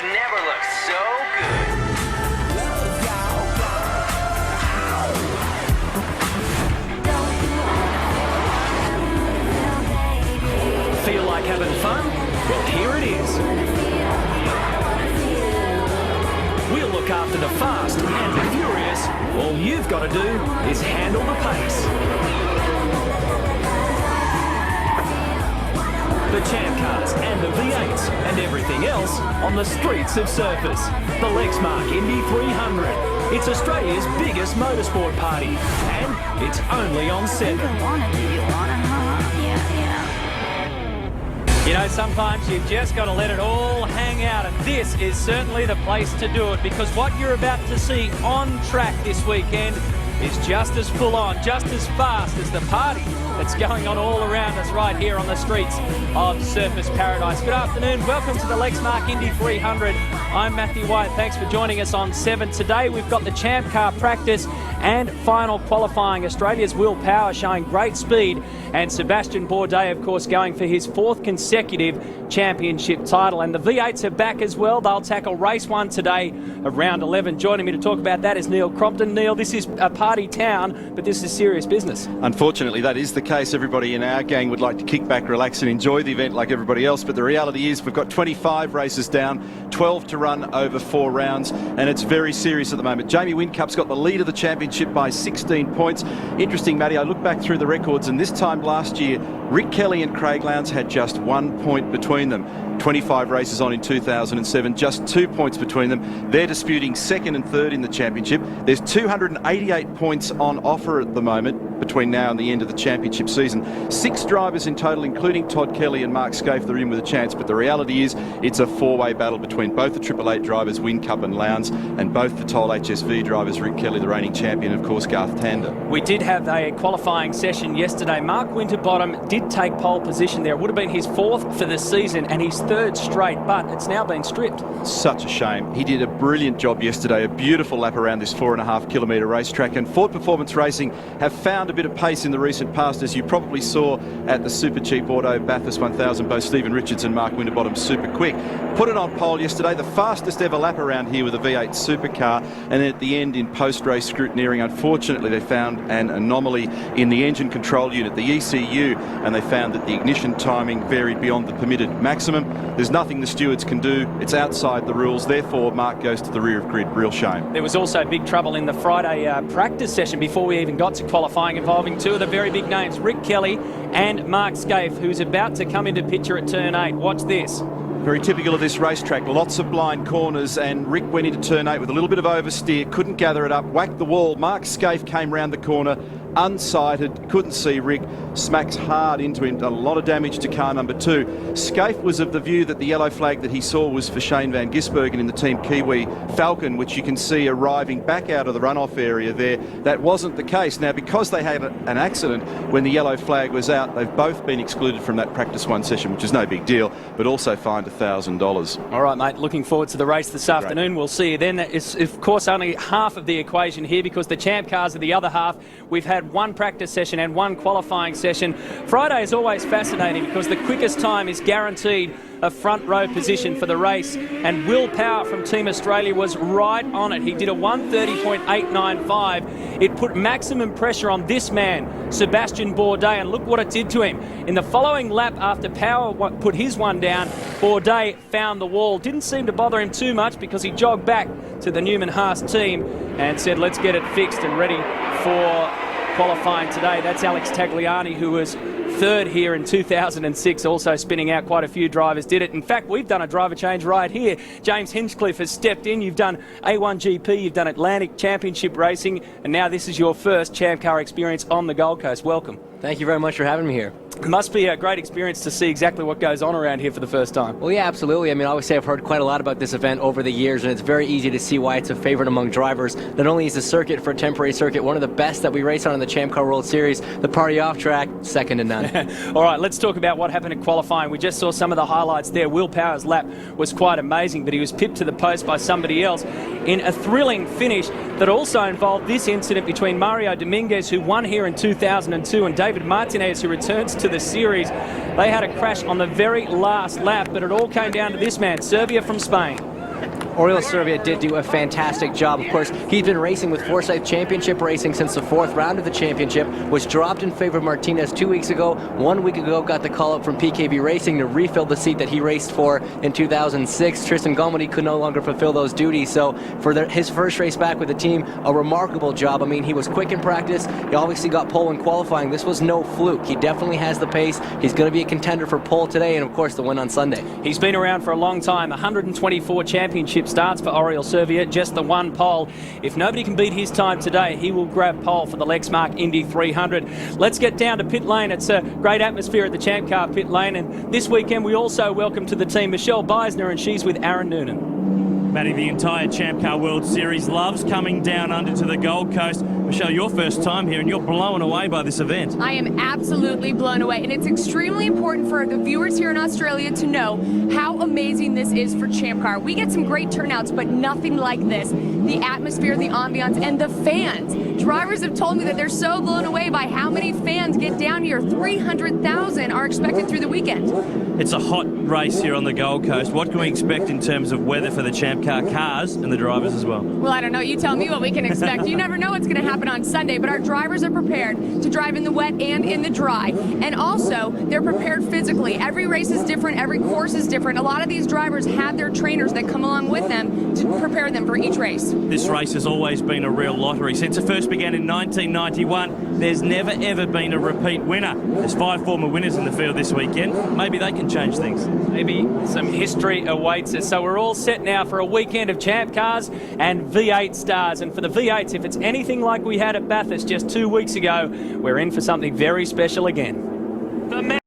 It's never looked so good. Feel like having fun? Well, here it is. We'll look after the fast and the furious. All you've got to do is handle the pace. The Champ Cars and the V8s and everything else on the streets of Surfers. The Lexmark Indy 300. It's Australia's biggest motorsport party, and it's only on 7. You know, sometimes you've just got to let it all hang out, and this is certainly the place to do it, because what you're about to see on track this weekend is just as full on, just as fast as the party that's going on all around us right here on the streets of Surfers Paradise. Good afternoon, welcome to the Lexmark Indy 300. I'm Matthew White, thanks for joining us on 7. Today we've got the Champ Car practice and final qualifying. Australia's Will Power showing great speed, and Sebastian Bourdais, of course, going for his 4th consecutive championship title. And the V8s are back as well. They'll tackle race 1 today of round 11. Joining me to talk about that is Neil Crompton. Neil, this is a party town, but this is serious business. Unfortunately, that is the case. Everybody in our gang would like to kick back, relax and enjoy the event like everybody else, but the reality is we've got 25 races down, 12 to run over 4 rounds, and it's very serious at the moment. Jamie Whincup's got the lead of the championship by 16 points. Interesting, Matty, I look back through the records, and this time last year, Rick Kelly and Craig Lowndes had just 1 point between them. 25 races on in 2007, just 2 points between them. They're disputing 2nd and 3rd in the championship. There's 288 points on offer at the moment between now and the end of the championship season. 6 drivers in total, including Todd Kelly and Mark Scaife, that are in with a chance, but the reality is it's a 4-way battle between both the Triple Eight drivers, Whincup and Lowndes, and both the Toll HSV drivers, Rick Kelly, the reigning champion, of course, Garth Tander. We did have a qualifying session yesterday. Mark Winterbottom did take pole position there. It would have been his 4th for the season and his 3rd straight, but it's now been stripped. Such a shame. He did a brilliant job yesterday, a beautiful lap around this 4.5 kilometre racetrack, and Ford Performance Racing have found a bit of pace in the recent past, as you probably saw at the Super Cheap Auto Bathurst 1000. Both Stephen Richards and Mark Winterbottom super quick. Put it on pole yesterday, the fastest ever lap around here with a V8 Supercar, and at the end in post-race scrutineering, unfortunately they found an anomaly in the engine control unit, the ECU, and they found that the ignition timing varied beyond the permitted maximum. There's nothing the stewards can do. It's outside the rules. Therefore, Mark goes to the rear of grid. Real shame. There was also big trouble in the Friday practice session before we even got to qualifying, involving 2 of the very big names, Rick Kelly and Mark Scaife, who's about to come into picture at turn 8. Watch this. Very typical of this racetrack, lots of blind corners, and Rick went into turn 8 with a little bit of oversteer, couldn't gather it up, whacked the wall. Mark Scaife came round the corner, unsighted, couldn't see Rick, smacks hard into him, done a lot of damage to car number 2. Scaife was of the view that the yellow flag that he saw was for Shane van Gisbergen in the Team Kiwi Falcon, which you can see arriving back out of the runoff area there. That wasn't the case. Now, because they had an accident when the yellow flag was out, they've both been excluded from that practice 1 session, which is no big deal, but also fined $1,000. All right, mate, looking forward to the race this afternoon. We'll see you then. It's, of course, only half of the equation here, because the Champ Cars are the other half. We've had 1 practice session and 1 qualifying session. Friday is always fascinating because the quickest time is guaranteed a front row position for the race, and Will Power from Team Australia was right on it. He did a 1:30.895. It put maximum pressure on this man, Sebastian Bourdais, and look what it did to him. In the following lap, after Power put his one down, Bourdais found the wall. Didn't seem to bother him too much, because he jogged back to the Newman Haas team and said, let's get it fixed and ready for qualifying today. That's Alex Tagliani, who was 3rd here in 2006, also spinning out. Quite a few drivers did it. In fact, we've done a driver change right here. James Hinchcliffe has stepped in. You've done A1GP, you've done Atlantic Championship racing, and now this is your first Champ Car experience on the Gold Coast. Welcome. Thank you very much for having me here. It must be a great experience to see exactly what goes on around here for the first time. Well, yeah, absolutely. I mean, I always say I've heard quite a lot about this event over the years, and it's very easy to see why it's a favorite among drivers. Not only is the circuit, for a temporary circuit, one of the best that we race on in the Champ Car World Series, the party off track, second to none. All right, let's talk about what happened at qualifying. We just saw some of the highlights there. Will Power's lap was quite amazing, but he was pipped to the post by somebody else in a thrilling finish that also involved this incident between Mario Dominguez, who won here in 2002, and David Martinez, who returns to the series. They had a crash on the very last lap, but it all came down to this man, Serbia from Spain. Oriol Servia did do a fantastic job. Of course, he's been racing with Forsyth Championship Racing since the 4th round of the championship, was dropped in favor of Martinez 2 weeks ago. 1 week ago, got the call up from PKB Racing to refill the seat that he raced for in 2006. Tristan Gomedy could no longer fulfill those duties, so for his first race back with the team, a remarkable job. I mean, he was quick in practice. He obviously got pole in qualifying. This was no fluke. He definitely has the pace. He's going to be a contender for pole today and, of course, the win on Sunday. He's been around for a long time. 124 championship starts for Oriol Servia, just the one pole. If nobody can beat his time today, he will grab pole for the Lexmark Indy 300. Let's get down to pit lane. It's a great atmosphere at the Champ Car pit lane, and this weekend we also welcome to the team Michelle Beisner, and she's with Aaron Noonan. Matty, the entire Champ Car World Series loves coming down under to the Gold Coast. Michelle, your first time here and you're blown away by this event. I am absolutely blown away, and it's extremely important for the viewers here in Australia to know how amazing this is for Champ Car. We get some great turnouts, but nothing like this. The atmosphere, the ambiance, and the fans. Drivers have told me that they're so blown away by how many fans get down here. 300,000 are expected through the weekend. It's a hot race here on the Gold Coast. What can we expect in terms of weather for the Champ Car cars and the drivers as well? Well, I don't know. You tell me what we can expect. You never know what's going to happen on Sunday, but our drivers are prepared to drive in the wet and in the dry. And also, they're prepared physically. Every race is different. Every course is different. A lot of these drivers have their trainers that come along with them to prepare them for each race. This race has always been a real lottery. Since it first began in 1991, there's never ever been a repeat winner. There's 5 former winners in the field this weekend. Maybe they can change things. Maybe some history awaits us. So we're all set now for a weekend of Champ Cars and V8 stars. And for the V8s, if it's anything like we had at Bathurst just 2 weeks ago, we're in for something very special again. The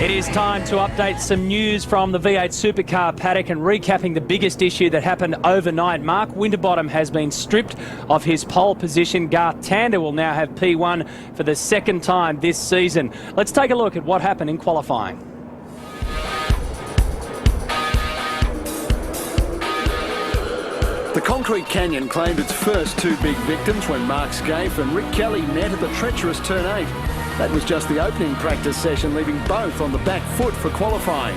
It is time to update some news from the V8 Supercar paddock and recapping the biggest issue that happened overnight. Mark Winterbottom has been stripped of his pole position. Garth Tander will now have P1 for the second time this season. Let's take a look at what happened in qualifying. The Concrete Canyon claimed its first 2 big victims when Mark Scaife and Rick Kelly met at the treacherous Turn 8. That was just the opening practice session, leaving both on the back foot for qualifying.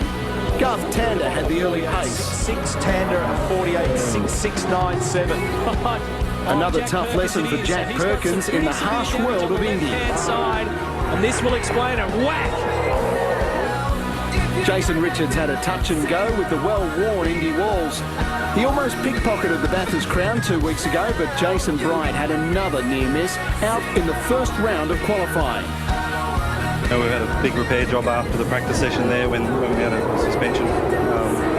Garth Tander had the early pace. 6 Tander at 48.6697. Another tough lesson for Jack Perkins in the harsh world of Indy. And this will explain it. Whack! Jason Richards had a touch and go with the well-worn Indy walls. He almost pickpocketed the Bathurst crown 2 weeks ago, but Jason Bright had another near miss out in the first round of qualifying. We've had a big repair job after the practice session there when we had a suspension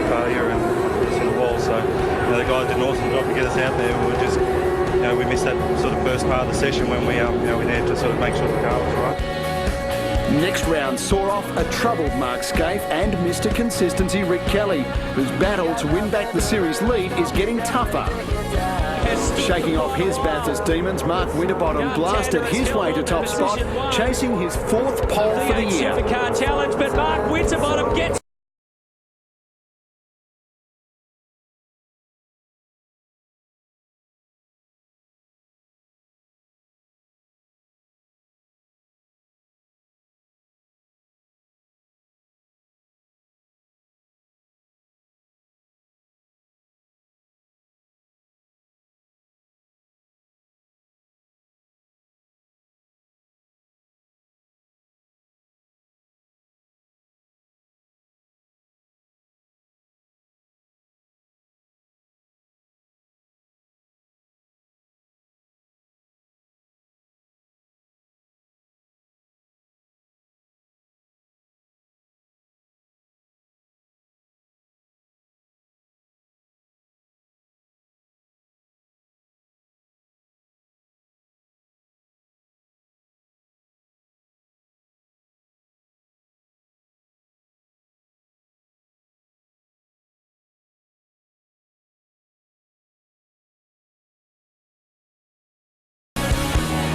failure and just in the wall. So the guys did an awesome job to get us out there. We were just, we missed that sort of first part of the session when we needed to sort of make sure the car was right. Next round saw off a troubled Mark Scaife and Mr. Consistency Rick Kelly, whose battle to win back the series lead is getting tougher. Shaking off his Bathurst demons, Mark Winterbottom blasted his way to top spot, chasing his 4th pole for the year. Supercar challenge, but Mark Winterbottom gets...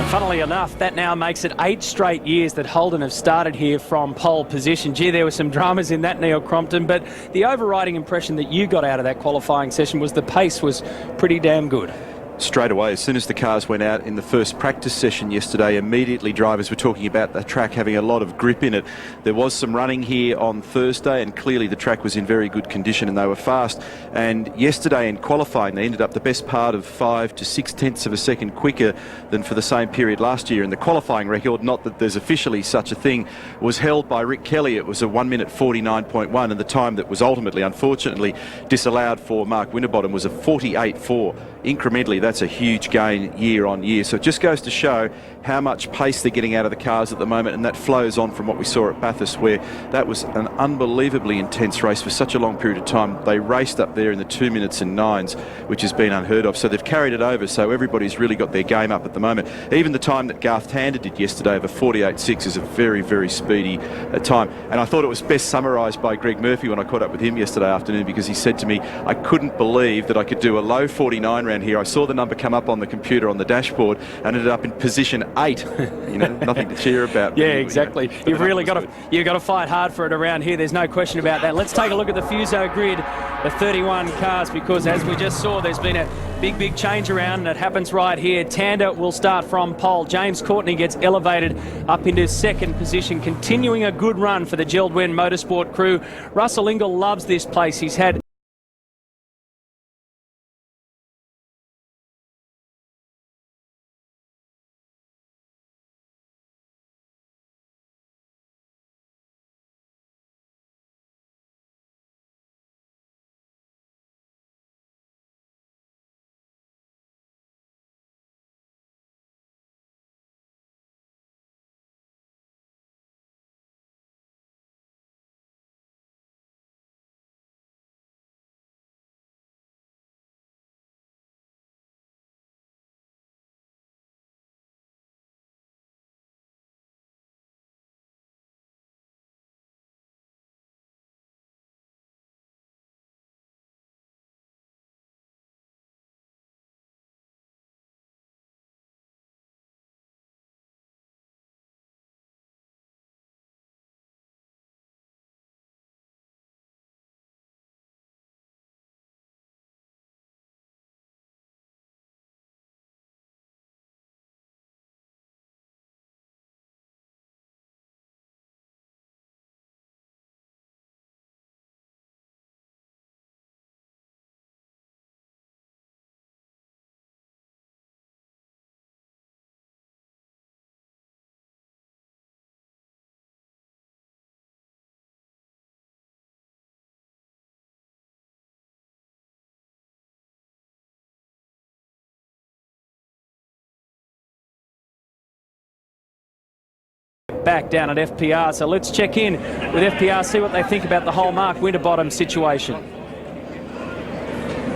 Funnily enough, that now makes it 8 straight years that Holden have started here from pole position. Gee, there were some dramas in that, Neil Crompton, but the overriding impression that you got out of that qualifying session was the pace was pretty damn good. Straight away, as soon as the cars went out in the first practice session yesterday, immediately drivers were talking about the track having a lot of grip in it. There was some running here on Thursday, and clearly the track was in very good condition and they were fast. And yesterday in qualifying, they ended up the best part of 5 to 6 tenths of a second quicker than for the same period last year. And the qualifying record, not that there's officially such a thing, was held by Rick Kelly. It was a 1 minute 49.1, and the time that was ultimately, unfortunately, disallowed for Mark Winterbottom was a 48.4. Incrementally, that's a huge gain year on year. So it just goes to show how much pace they're getting out of the cars at the moment, and that flows on from what we saw at Bathurst, where that was an unbelievably intense race for such a long period of time. They raced up there in the 2 minutes and 9s, which has been unheard of. So they've carried it over, so everybody's really got their game up at the moment. Even the time that Garth Tander did yesterday of a 48.6 is a very, very speedy time. And I thought it was best summarised by Greg Murphy when I caught up with him yesterday afternoon, because he said to me, I couldn't believe that I could do a low 49 round here. I saw the number come up on the computer on the dashboard and ended up in position 8. You know, nothing to cheer about. Yeah, exactly. You've really got to fight hard for it around here. There's no question about that. Let's take a look at the Fuso grid, the 31 cars, because as we just saw, there's been a big change around, and it happens right here. Tander will start from pole. James Courtney gets elevated up into 2nd position, continuing a good run for the Geldwen Motorsport crew. Russell Ingall loves this place. He's had back down at FPR, so let's check in with FPR, see what they think about the whole Mark Winterbottom situation.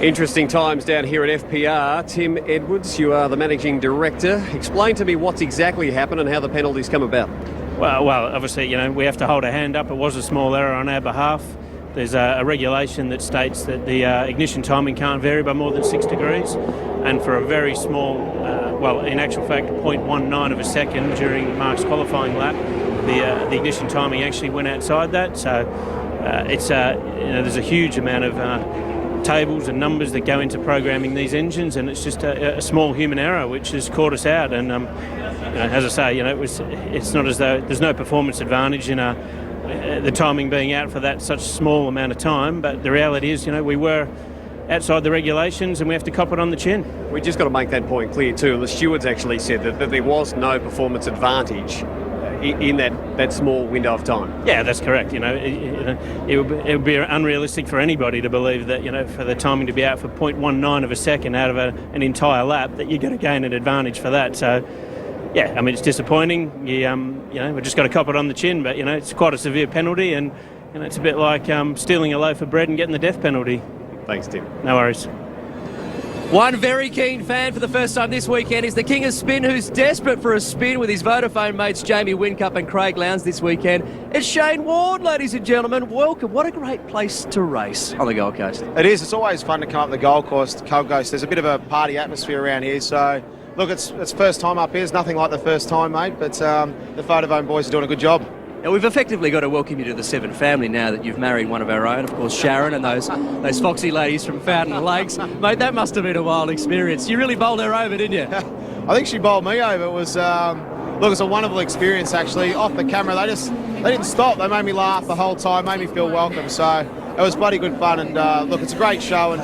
Interesting times down here at FPR. Tim Edwards, you are the managing director. Explain to me what's exactly happened and how the penalties come about. Well, obviously, we have to hold a hand up. It was a small error on our behalf. There's a regulation that states that the ignition timing can't vary by more than 6 degrees, and for a very small, in actual fact, 0.19 of a second during Mark's qualifying lap, the ignition timing actually went outside that. So there's a huge amount of tables and numbers that go into programming these engines, and it's just a small human error which has caught us out. And as I say, it's not as though there's no performance advantage in the timing being out for such small amount of time, but the reality is, we were outside the regulations and we have to cop it on the chin. We just got to make that point clear too. The stewards actually said that there was no performance advantage in that small window of time. Yeah, that's correct. It would be unrealistic for anybody to believe that, for the timing to be out for 0.19 of a second out of an entire lap, that you're going to gain an advantage for that. So, yeah, it's disappointing. We've just got to cop it on the chin, but, it's quite a severe penalty, and, it's a bit like stealing a loaf of bread and getting the death penalty. Thanks, Tim. No worries. One very keen fan for the first time this weekend is the King of Spin, who's desperate for a spin with his Vodafone mates Jamie Whincup and Craig Lowndes this weekend. It's Shane Ward, ladies and gentlemen. Welcome. What a great place to race on the Gold Coast. It is. It's always fun to come up the Gold Coast. There's a bit of a party atmosphere around here, so look, it's first time up here. It's nothing like the first time, mate, but the Vodafone boys are doing a good job. Now, we've effectively got to welcome you to the Seven family now that you've married one of our own, of course, Sharon, and those foxy ladies from Fountain Lakes. Mate, that must have been a wild experience. You really bowled her over, didn't you? I think she bowled me over. It was, it's a wonderful experience, actually. Off the camera, they didn't stop. They made me laugh the whole time, made me feel welcome. So it was bloody good fun, and it's a great show, and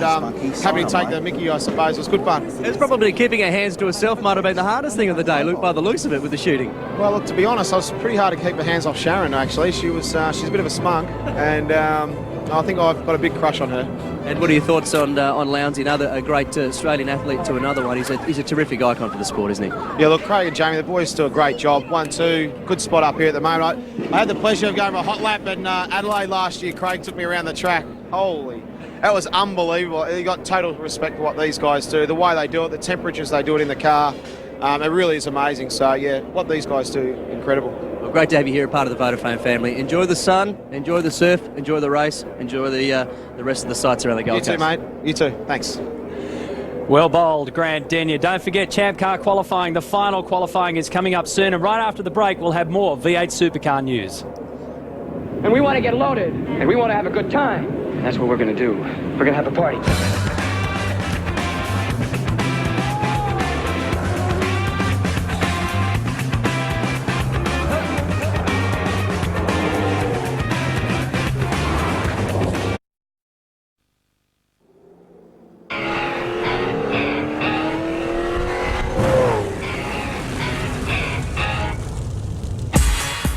happy to take the mickey, I suppose. It was good fun. It's probably keeping her hands to herself might have been the hardest thing of the day, by the looks of it, with the shooting. Well, look, to be honest, I was pretty hard to keep my hands off Sharon, actually. She's a bit of a smug, and I think I've got a big crush on her. And what are your thoughts on Lowndes, a great Australian athlete to another one? He's a terrific icon for the sport, isn't he? Yeah, look, Craig and Jamie, the boys do a great job. 1-2, good spot up here at the moment. I had the pleasure of going for a hot lap in Adelaide last year. Craig took me around the track. Holy, that was unbelievable. You got total respect for what these guys do, the way they do it, the temperatures they do it in the car. It really is amazing. So, yeah, what these guys do, incredible. Well, great to have you here, part of the Vodafone family. Enjoy the sun, enjoy the surf, enjoy the race, enjoy the rest of the sights around the Gold Coast. You too, mate. You too. Thanks. Well bowled, Grant Denyer. Don't forget Champ Car qualifying. The final qualifying is coming up soon, and right after the break, we'll have more V8 Supercar news. And we want to get loaded, and we want to have a good time. That's what we're going to do. We're going to have a party.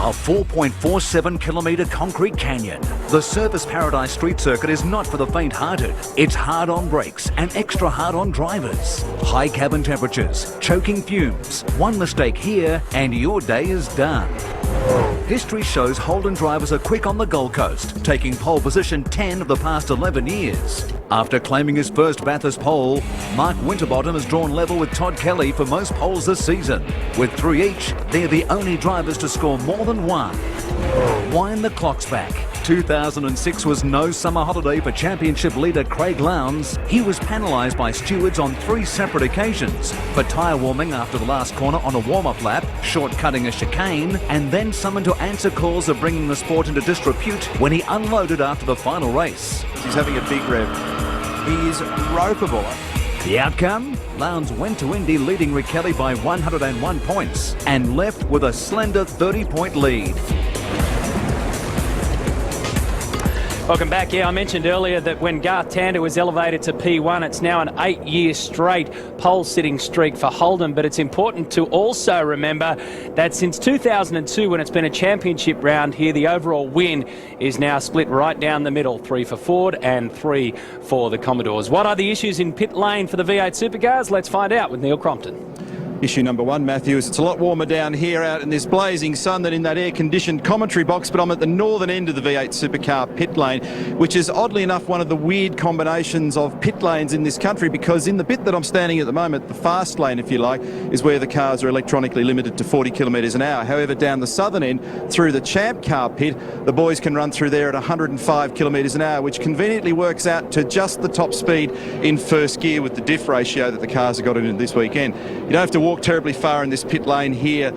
A 4.47 kilometre concrete canyon. The Surfers Paradise Street Circuit is not for the faint-hearted. It's hard on brakes and extra hard on drivers. High cabin temperatures, choking fumes. One mistake here and your day is done. History shows Holden drivers are quick on the Gold Coast, taking pole position 10 of the past 11 years. After claiming his first Bathurst pole, Mark Winterbottom has drawn level with Todd Kelly for most poles this season. With 3 each, they're the only drivers to score more than one. Wind the clocks back. 2006 was no summer holiday for championship leader Craig Lowndes. He was penalised by stewards on 3 separate occasions for tyre warming after the last corner on a warm-up lap, short-cutting a chicane, and then summoned to answer calls of bringing the sport into disrepute when he unloaded after the final race. He's having a big rev. He is ropeable. The outcome? Lowndes went to Indy leading Rick Kelly by 101 points and left with a slender 30-point lead. Welcome back. Yeah, I mentioned earlier that when Garth Tander was elevated to P1, it's now an 8-year straight pole-sitting streak for Holden. But it's important to also remember that since 2002, when it's been a championship round here, the overall win is now split right down the middle, 3 for Ford and 3 for the Commodores. What are the issues in pit lane for the V8 Supercars? Let's find out with Neil Crompton. Issue number 1, Matthews. It's a lot warmer down here out in this blazing sun than in that air-conditioned commentary box, but I'm at the northern end of the V8 Supercar pit lane, which is oddly enough one of the weird combinations of pit lanes in this country, because in the bit that I'm standing at the moment, the fast lane, if you like, is where the cars are electronically limited to 40 kilometres an hour. However, down the southern end, through the Champ Car pit, the boys can run through there at 105 kilometres an hour, which conveniently works out to just the top speed in first gear with the diff ratio that the cars have got in this weekend. You don't have to walk terribly far in this pit lane here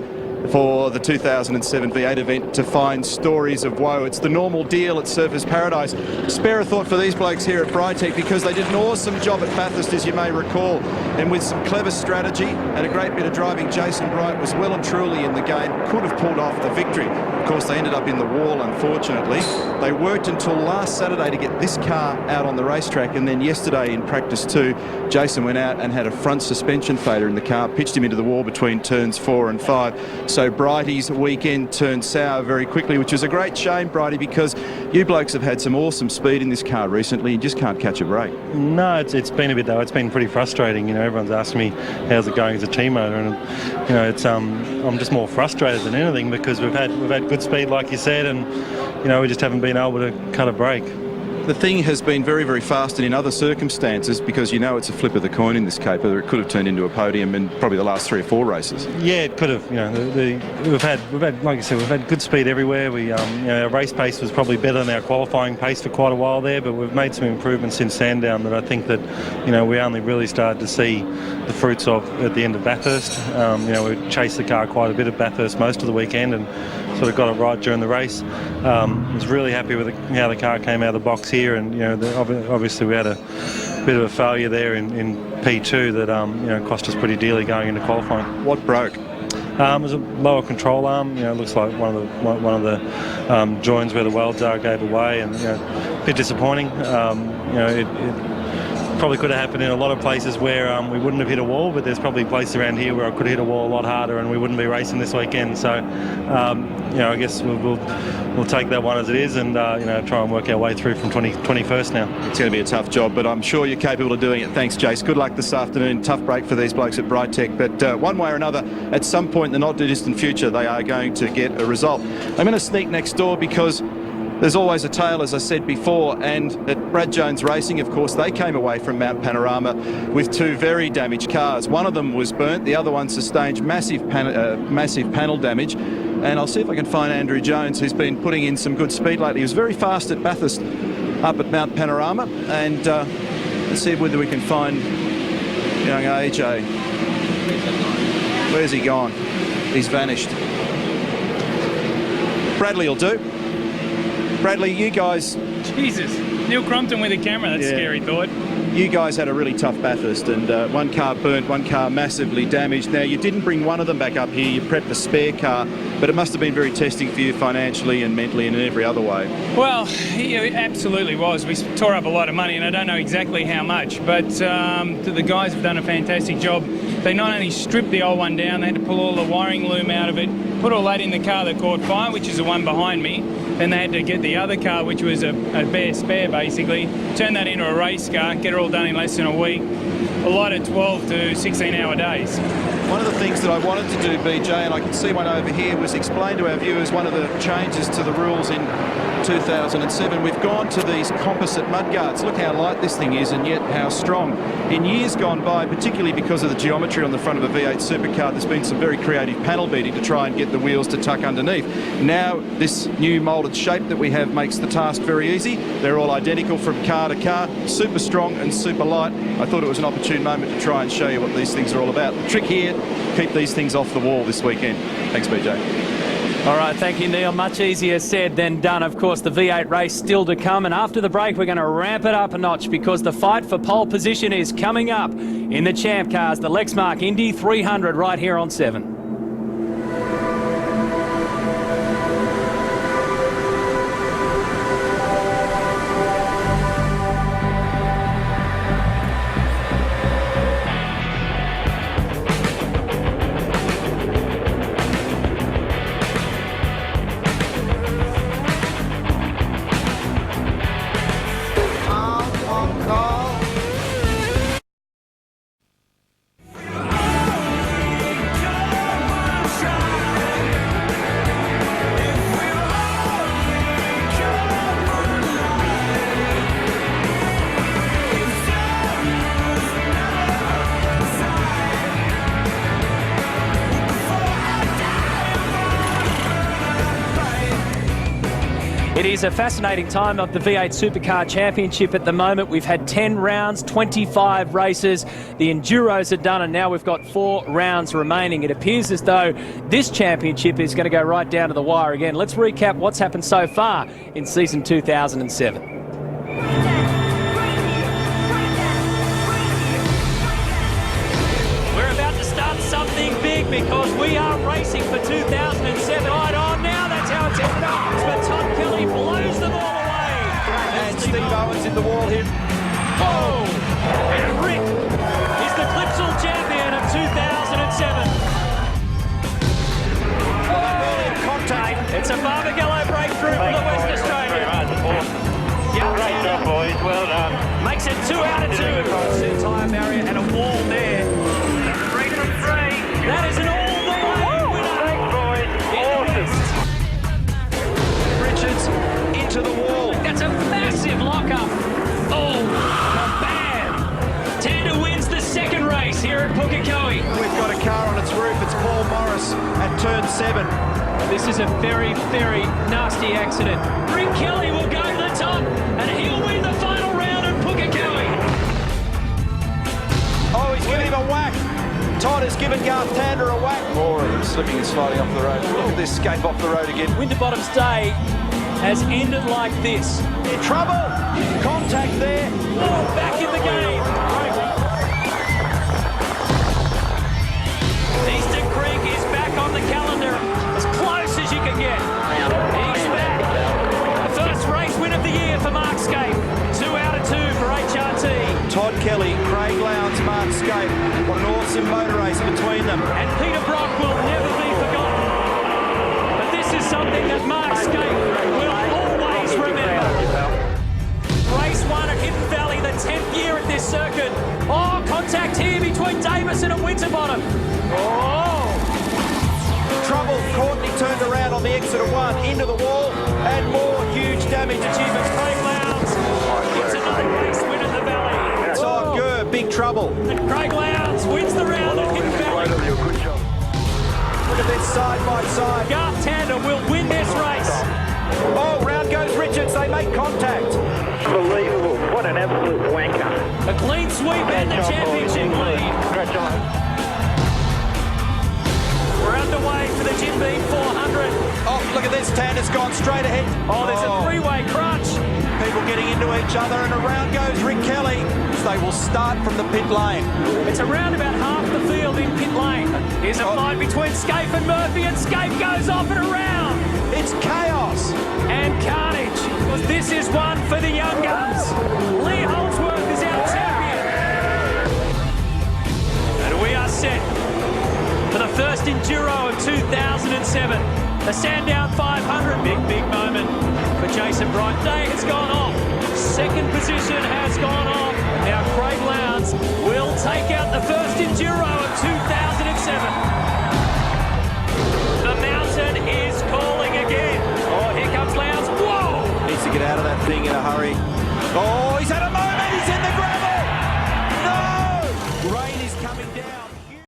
for the 2007 V8 event to find stories of woe. It's the normal deal at Surfers Paradise. Spare a thought for these blokes here at Brytech, because they did an awesome job at Bathurst, as you may recall, and with some clever strategy and a great bit of driving, Jason Bright was well and truly in the game, could have pulled off the victory. Of course, they ended up in the wall, unfortunately. They worked until last Saturday to get this car out on the racetrack, and then yesterday in practice 2, Jason went out and had a front suspension failure in the car, pitched him into the wall between turns 4 and 5. So Brighty's weekend turned sour very quickly, which is a great shame, Brighty, because you blokes have had some awesome speed in this car recently and just can't catch a break. No, it's been a bit, though. It's been pretty frustrating. You know, everyone's asking me how's it going as a team owner, and you know, it's I'm just more frustrated than anything, because we've had good speed, like you said, and you know, we just haven't been able to cut a break. The thing has been very, very fast, and in other circumstances, because you know it's a flip of the coin in this caper, it could have turned into a podium in probably the last 3 or 4 races. Yeah, it could have. You know, we've had, like you said, we've had good speed everywhere. We, you know, our race pace was probably better than our qualifying pace for quite a while there, but we've made some improvements since Sandown that I think that, you know, we only really started to see the fruits of at the end of Bathurst. You know, we chased the car quite a bit at Bathurst most of the weekend, and sort of got it right during the race. Was really happy with how the car came out of the box here, and you know, obviously we had a bit of a failure there in P2 that you know, cost us pretty dearly going into qualifying. What broke? It was a lower control arm. You know, it looks like one of the joins where the welds are gave away, and you know, a bit disappointing. You know, it probably could have happened in a lot of places where we wouldn't have hit a wall, but there's probably places around here where I could have hit a wall a lot harder and we wouldn't be racing this weekend. So, you know, I guess we'll take that one as it is, and you know, try and work our way through from 21st now. It's going to be a tough job, but I'm sure you're capable of doing it. Thanks, Jace. Good luck this afternoon. Tough break for these blokes at Brytech, but one way or another, at some point in the not too distant future, they are going to get a result. I'm going to sneak next door, because there's always a tale, as I said before, and at Brad Jones Racing, of course, they came away from Mount Panorama with 2 very damaged cars. One of them was burnt, the other one sustained massive panel damage. And I'll see if I can find Andrew Jones, who's been putting in some good speed lately. He was very fast at Bathurst up at Mount Panorama, and let's see whether we can find young AJ. Where's he gone? He's vanished. Bradley will do. Bradley, you guys... Jesus, Neil Crompton with a camera, that's a scary thought. You guys had a really tough Bathurst, and one car burnt, one car massively damaged. Now, you didn't bring one of them back up here, you prepped a spare car, but it must have been very testing for you financially and mentally and in every other way. Well, it absolutely was. We tore up a lot of money, and I don't know exactly how much, but the guys have done a fantastic job. They not only stripped the old one down, they had to pull all the wiring loom out of it, put all that in the car that caught fire, which is the one behind me. Then they had to get the other car, which was a bare spare basically, turn that into a race car, get it all done in less than a week. A lot of 12 to 16 hour days. One of the things that I wanted to do, BJ, and I can see one over here, was explain to our viewers one of the changes to the rules in 2007. We've gone to these composite mudguards. Look how light this thing is, and yet how strong. In years gone by, particularly because of the geometry on the front of a V8 Supercar, there's been some very creative panel beating to try and get the wheels to tuck underneath. Now, this new moulded shape that we have makes the task very easy. They're all identical from car to car, super strong and super light. I thought it was an opportune moment to try and show you what these things are all about. The trick here, keep these things off the wall this weekend. Thanks, BJ. All right, thank you, Neil. Much easier said than done. Of course, the V8 race still to come, and after the break, we're going to ramp it up a notch, because the fight for pole position is coming up in the Champ Cars, the Lexmark Indy 300, right here on 7. It is a fascinating time of the V8 Supercar Championship at the moment. We've had 10 rounds, 25 races. The Enduros are done, and now we've got 4 rounds remaining. It appears as though this championship is going to go right down to the wire again. Let's recap what's happened so far in season 2007. We're about to start something big because we are racing for 2007. Right on now, that's how it's ended up. But Todd Kelly blows them all away. And Steve Owens in the wall here. Oh! And Rick is the Clipsal champion of 2007. Oh! Contact. It's a Barbagallo breakthrough for the West Australian. Yep. Great job, boys. Well done. Makes it 2 out of 2. It's a tyre barrier and a wall there. 3 from 3. That is an all-the-way winner. Thanks, boys. Awesome. Richards into the wall. That's a massive lock-up. Oh, bam. Tander wins the second race here at Pukekohe. We've got a car on its roof. It's Paul Morris at turn 7. This is a very, very nasty accident. Rick Kelly will go to the top, and he'll win the final round at Pukekohe. Oh, he's giving him a whack. Todd has given Garth Tander a whack. More of him slipping and sliding off the road. Look at this escape off the road again. Winterbottom's day has ended like this. In trouble. Contact there. Oh, back in the game. Eastern Creek is back on the calendar, as close as you can get. He's back. The first race win of the year for Mark Scape. 2 out of 2 for HRT. Todd Kelly, Craig Lowndes, Mark Scape. What an awesome motor race between them. And Peter Brock will never be forgotten. But this is something that Mark Scape will always remember. Race 1 at Hidden Valley, the 10th year at this circuit. Oh, contact here between Davison and Winterbottom. Oh! Trouble. Courtney turned around on the exit of 1 into the wall, and more huge damage achievements. Craig Lowndes gets another race win at the Valley. Todd Gurr, big trouble. And Craig Lowndes wins the round at Hidden Valley. Look at this side by side. Garth Tander will win this race. Oh, round goes Richards. They make contact. Unbelievable. What an absolute wanker. A clean sweep and the championship lead. Congratulations. We're underway for the Jim Beam 400. Oh, look at this. Tander's gone straight ahead. Oh, there's a three-way crunch. People getting into each other, and around goes Rick Kelly. They will start from the pit lane. It's around about half the field in pit lane. Here's a fight between Scape and Murphy, and Scape goes off and around. It's chaos and carnage, because this is one for the young guns. Lee Holdsworth is our champion. And we are set for the first Enduro of 2007. The Sandown 500, big moment for Jason Bright. Day has gone off. Second position has gone off. Now Craig Lowndes will take out the first Enduro of 2007. The mountain is calling again. Oh, here comes Lowndes. Whoa! Needs to get out of that thing in a hurry. Oh, he's had a moment.